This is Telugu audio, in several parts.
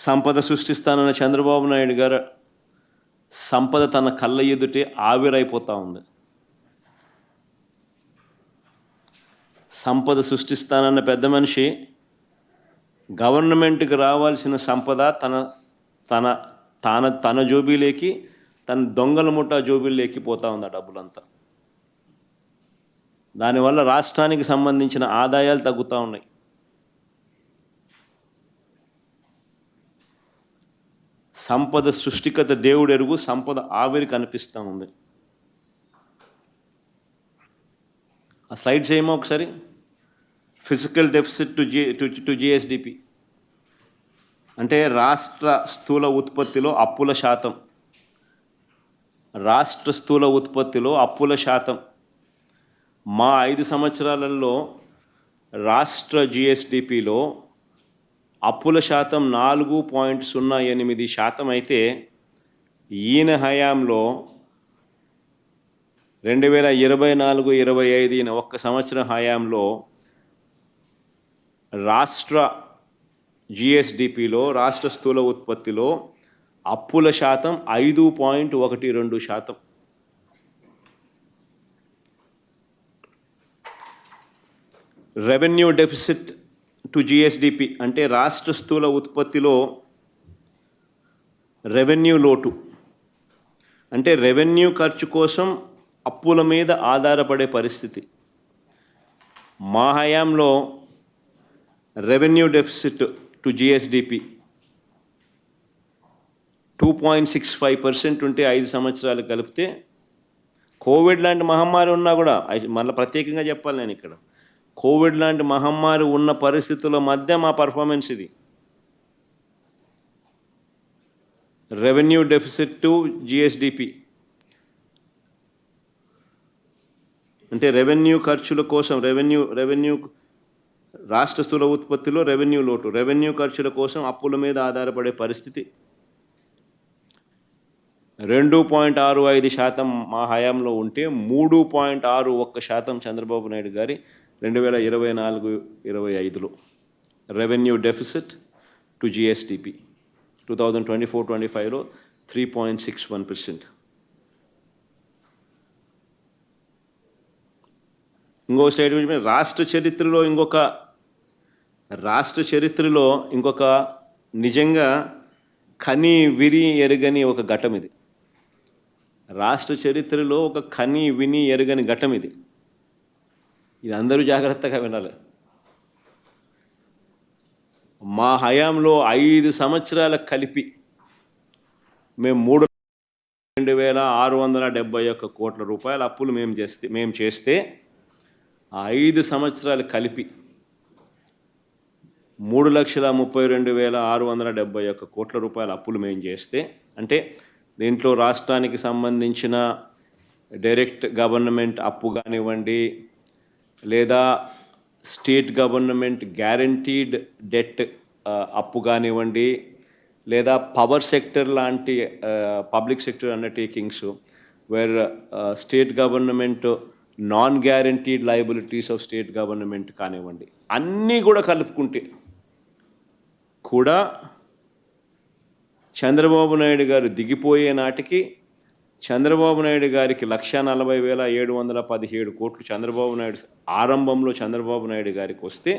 సంపద సృష్టిస్తానన్న చంద్రబాబు నాయుడు గారు సంపద తన కళ్ళ ఎదుటే ఆవిరైపోతూ ఉంది. సంపద సృష్టిస్తానన్న పెద్ద మనిషి గవర్నమెంట్కి రావాల్సిన సంపద తన తన తన తన జోబీలేకి, తన దొంగల ముఠా జోబీల్లోకి పోతూ ఉంది ఆ డబ్బులంతా. దానివల్ల రాష్ట్రానికి సంబంధించిన ఆదాయాలు తగ్గుతూ ఉన్నాయి. సంపద సృష్టికత దేవుడు ఎరుగు, సంపద ఆవిరి కనిపిస్తూ ఉంది. ఆ స్లైడ్స్ ఏమో ఒకసారి. ఫిజికల్ డెఫిసిట్ టు జిఎస్డిపి అంటే రాష్ట్ర స్థూల ఉత్పత్తిలో అప్పుల శాతం. రాష్ట్ర స్థూల ఉత్పత్తిలో అప్పుల శాతం మా 5 సంవత్సరాలలో రాష్ట్ర జిఎస్డిపిలో అప్పుల శాతం 4.08% అయితే ఈయన హయాంలో 2024-25 ఈయన ఒక్క సంవత్సరం హయాంలో రాష్ట్ర జిఎస్డిపిలో రాష్ట్ర స్థూల ఉత్పత్తిలో అప్పుల శాతం 5.12%. రెవెన్యూ డెఫిసిట్ టు జిఎస్డిపి అంటే రాష్ట్ర స్థూల ఉత్పత్తిలో రెవెన్యూ లోటు అంటే రెవెన్యూ ఖర్చు కోసం అప్పుల మీద ఆధారపడే పరిస్థితి. మా హయాంలో రెవెన్యూ డెఫిసిట్ టు జిఎస్డిపి 2.65% ఉంటే 5 సంవత్సరాలు కలిపితే, కోవిడ్ లాంటి మహమ్మారి ఉన్నా కూడా, మళ్ళీ ప్రత్యేకంగా చెప్పాలి నేను ఇక్కడ, కోవిడ్ లాంటి మహమ్మారి ఉన్న పరిస్థితుల మధ్య మా పర్ఫార్మెన్స్ ఇది. రెవెన్యూ డెఫిసిట్ టు జిఎస్డిపి అంటే రెవెన్యూ ఖర్చుల కోసం రెవెన్యూ రాష్ట్ర స్థూల ఉత్పత్తిలో రెవెన్యూ లోటు, రెవెన్యూ ఖర్చుల కోసం అప్పుల మీద ఆధారపడే పరిస్థితి. 2.65% మా హయాంలో ఉంటే 3.61% చంద్రబాబు నాయుడు గారి 2024-25లో రెవెన్యూ డెఫిసిట్ టు జిఎస్డిపి. 2024-25లో 3.61%. ఇంకో సైడ్ రాష్ట్ర చరిత్రలో ఇంకొక నిజంగా కని విని ఎరగని ఒక ఘటం ఇది. రాష్ట్ర చరిత్రలో ఒక కని విని ఎరగని ఘటం ఇది. ఇది అందరూ జాగ్రత్తగా వినాలి. మా హయాంలో 5 సంవత్సరాల కలిపి మేము 3,2,671 కోట్ల రూపాయల అప్పులు మేము చేస్తే ఆ 5 సంవత్సరాలు కలిపి 3,32,671 కోట్ల రూపాయల అప్పులు మేము చేస్తే, అంటే దీంట్లో రాష్ట్రానికి సంబంధించిన డైరెక్ట్ గవర్నమెంట్ అప్పు కానివ్వండి, లేదా స్టేట్ గవర్నమెంట్ గ్యారంటీడ్ డెట్ అప్పు కానివ్వండి, లేదా పవర్ సెక్టర్ లాంటి public sector undertakings wear state government non guaranteed liabilities of state government కానివ్వండి, అన్నీ కూడా కలుపుకుంటే కూడా చంద్రబాబు నాయుడు గారు దిగిపోయే నాటికి చంద్రబాబు నాయుడు గారికి 1,40,717 కోట్లు చంద్రబాబు నాయుడు ఆరంభంలో చంద్రబాబు నాయుడు గారికి వస్తే,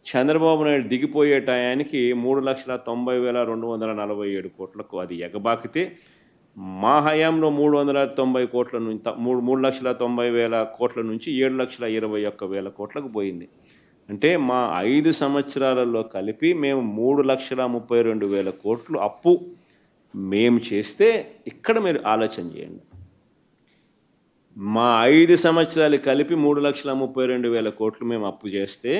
చంద్రబాబు నాయుడు దిగిపోయే టయానికి 3,90,247 కోట్లకు అది ఎగబాకితే, మా హయాంలో 390 కోట్ల నుంచి 3,90,000 కోట్ల నుంచి 7,21,000 కోట్లకు పోయింది. అంటే మా 5 సంవత్సరాలలో కలిపి మేము 3,32,000 కోట్లు అప్పు మేము చేస్తే, ఇక్కడ మీరు ఆలోచన చేయండి. మా 5 సంవత్సరాలు కలిపి 3,32,000 కోట్లు మేము అప్పు చేస్తే,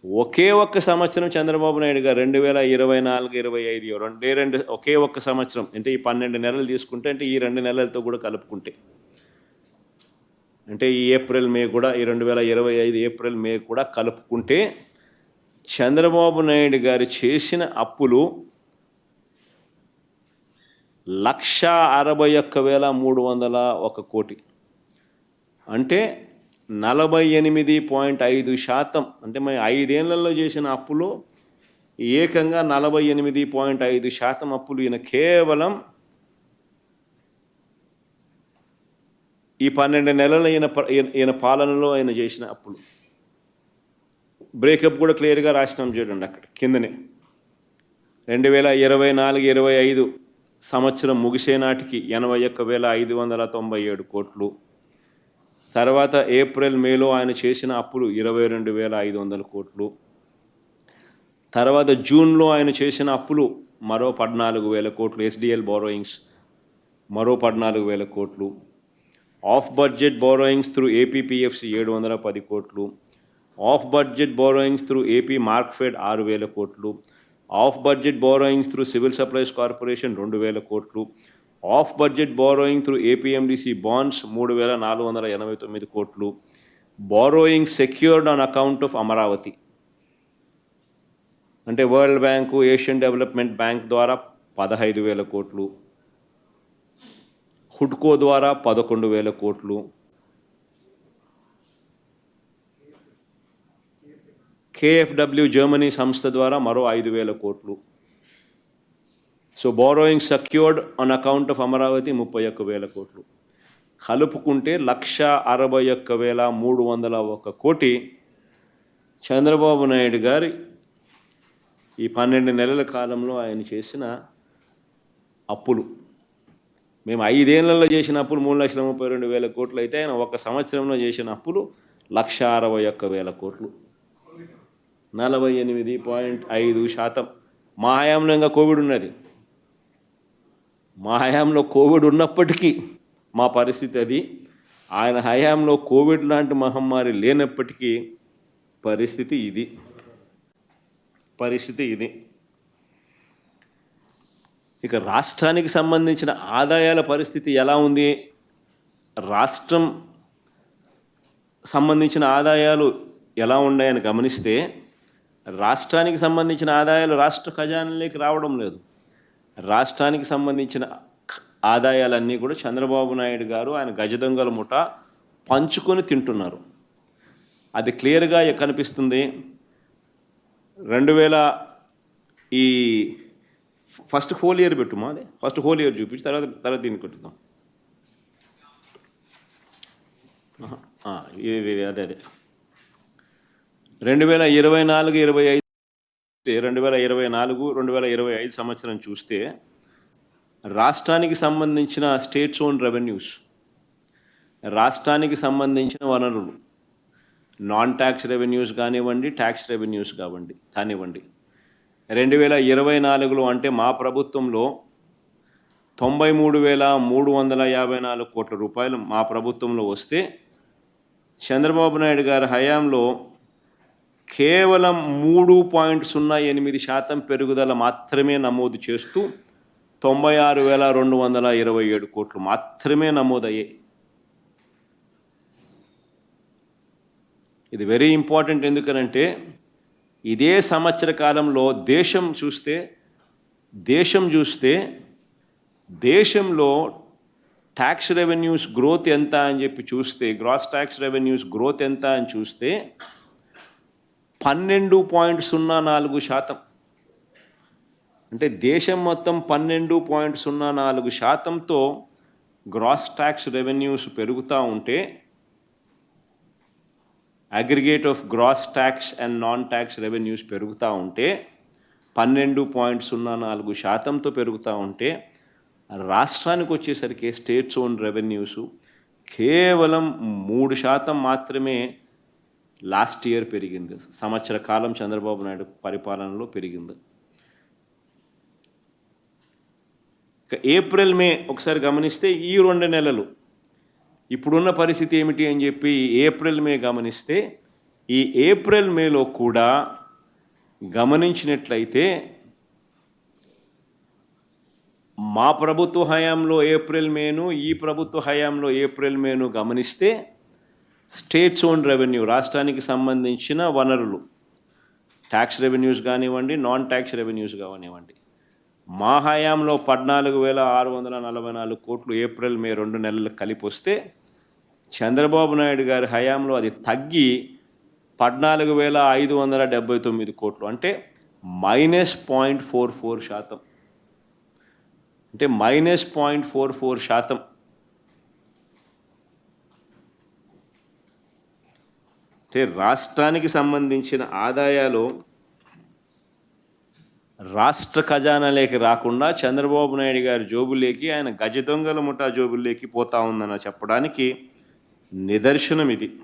ఒకే ఒక్క సంవత్సరం చంద్రబాబు నాయుడు గారు 2024-25 ఒకే ఒక్క సంవత్సరం అంటే ఈ 12 నెలలు తీసుకుంటే, అంటే ఈ 2 నెలలతో కూడా కలుపుకుంటే, అంటే ఈ ఏప్రిల్ మే కూడా, ఈ 2025 ఏప్రిల్ మే కూడా కలుపుకుంటే, చంద్రబాబు నాయుడు గారు చేసిన అప్పులు 1,61,301 కోటి, అంటే 48.5%. అంటే మేము 5 ఏళ్లలో చేసిన అప్పులు ఏకంగా 48.5% అప్పులు. ఈయన కేవలం ఈ 12 నెలల ఈయన పాలనలో ఆయన చేసిన అప్పులు. బ్రేకప్ కూడా క్లియర్గా రాసినాం చూడండి అక్కడ కిందనే. 2024-25 సంవత్సరం ముగిసే నాటికి 81,597 కోట్లు. తర్వాత ఏప్రిల్ మేలో ఆయన చేసిన అప్పులు 22,500 కోట్లు. తర్వాత జూన్లో ఆయన చేసిన అప్పులు మరో 14,000 కోట్లు. ఎస్డిఎల్ బారోయింగ్స్ మరో 14,000 కోట్లు. Off budget borrowings through APPFC 710 కోట్లు. Off budget borrowings through AP Markfed 6,000 కోట్లు. Off budget borrowings through civil supplies corporation 2,000 కోట్లు. Off budget borrowing through APMDC bonds 3,489 కోట్లు. Borrowing secured on account of Amaravati అంటే world bank, Asian development bank ద్వారా 15,000 కోట్లు. హుడ్కో ద్వారా 11,000 కోట్లు. కేఎఫ్డబ్ల్యూ జర్మనీ సంస్థ ద్వారా మరో 5,000 కోట్లు. So borrowing secured on account of Amaravati 31,000 కోట్లు. కలుపుకుంటే 161,301 కోటి చంద్రబాబు నాయుడు గారి ఈ 12 నెలల కాలంలో ఆయన చేసిన అప్పులు. మేము 5 ఏళ్లలో చేసిన అప్పులు 3,32,000 కోట్లు అయితే ఆయన ఒక సంవత్సరంలో చేసిన అప్పులు 1,61,000 కోట్లు. 48.5%. మా హయాంలో ఇంకా కోవిడ్ ఉన్నది. మా హయాంలో కోవిడ్ ఉన్నప్పటికీ మా పరిస్థితి అది. ఆయన హయాంలో కోవిడ్ లాంటి మహమ్మారి లేనప్పటికీ పరిస్థితి ఇది. ఇక రాష్ట్రానికి సంబంధించిన ఆదాయాల పరిస్థితి ఎలా ఉంది? రాష్ట్రం సంబంధించిన ఆదాయాలు ఎలా ఉన్నాయని గమనిస్తే రాష్ట్రానికి సంబంధించిన ఆదాయాలు రాష్ట్ర ఖజానాలోకి రావడం లేదు. రాష్ట్రానికి సంబంధించిన ఆదాయాలన్నీ కూడా చంద్రబాబు నాయుడు గారు ఆయన గజదొంగల ముఠా పంచుకొని తింటున్నారు. అది క్లియర్గా కనిపిస్తుంది. 2000 ఈ ఫస్ట్ హోల్ ఇయర్ పెట్టుమా, అదే ఫస్ట్ హోల్ ఇయర్ చూపించి తర్వాత దీన్ని కొట్టుదాం. అదే 2024-25 2024-2025 సంవత్సరం చూస్తే రాష్ట్రానికి సంబంధించిన స్టేట్స్ ఓన్ రెవెన్యూస్, రాష్ట్రానికి సంబంధించిన వనరులు, నాన్ ట్యాక్స్ రెవెన్యూస్ కానివ్వండి, ట్యాక్స్ రెవెన్యూస్ కానివ్వండి 2024లో అంటే మా ప్రభుత్వంలో 93,354 కోట్ల రూపాయలు మా ప్రభుత్వంలో వస్తే చంద్రబాబు నాయుడు గారి హయాంలో కేవలం 3.08% పెరుగుదల మాత్రమే నమోదు చేస్తూ 96,227 కోట్లు మాత్రమే నమోదయ్యాయి. ఇది వెరీ ఇంపార్టెంట్. ఎందుకనంటే ఇదే సంవత్సర కాలంలో దేశం చూస్తే దేశంలో ట్యాక్స్ రెవెన్యూస్ గ్రోత్ ఎంత అని చెప్పి చూస్తే, గ్రాస్ ట్యాక్స్ రెవెన్యూస్ గ్రోత్ ఎంత అని చూస్తే 12.04%. అంటే దేశం మొత్తం 12.04%తో గ్రాస్ ట్యాక్స్ రెవెన్యూస్ పెరుగుతూ ఉంటే, aggregate of gross tax and non tax revenues పెరుగుతూ ఉంటే 12.04%తో పెరుగుతూ ఉంటే రాష్ట్రానికి వచ్చేసరికి స్టేట్స్ ఓన్ రెవెన్యూస్ కేవలం 3% మాత్రమే లాస్ట్ ఇయర్ పెరిగింది. సంవత్సర కాలం చంద్రబాబు నాయుడు పరిపాలనలో పెరిగింది. ఇక ఏప్రిల్ మే ఒకసారి గమనిస్తే ఈ 2 నెలలు ఇప్పుడున్న పరిస్థితి ఏమిటి అని చెప్పి ఏప్రిల్ మే గమనిస్తే, ఈ ఏప్రిల్ మేలో కూడా గమనించినట్లయితే మా ప్రభుత్వ హయాంలో ఏప్రిల్ మేను, ఈ ప్రభుత్వ హయాంలో ఏప్రిల్ మేను గమనిస్తే స్టేట్స్ ఓన్ రెవెన్యూ, రాష్ట్రానికి సంబంధించిన వనరులు, ట్యాక్స్ రెవెన్యూస్ కానివ్వండి, నాన్ ట్యాక్స్ రెవెన్యూస్ కానివ్వండి, మా హయాంలో 14,644 కోట్లు ఏప్రిల్ మే 2 నెలలు కలిపి వస్తే చంద్రబాబు నాయుడు గారి హయాంలో అది తగ్గి 14,579 కోట్లు, అంటే -0.44%. అంటే -0.44%. అంటే రాష్ట్రానికి సంబంధించిన ఆదాయాలు రాష్ట్ర ఖజానాలోకి రాకుండా చంద్రబాబు నాయుడు గారి జోబులేకి, ఆయన గజ దొంగల ముఠా జోబుల్లోకి పోతా ఉందని చెప్పడానికి నిదర్శనం ఇది.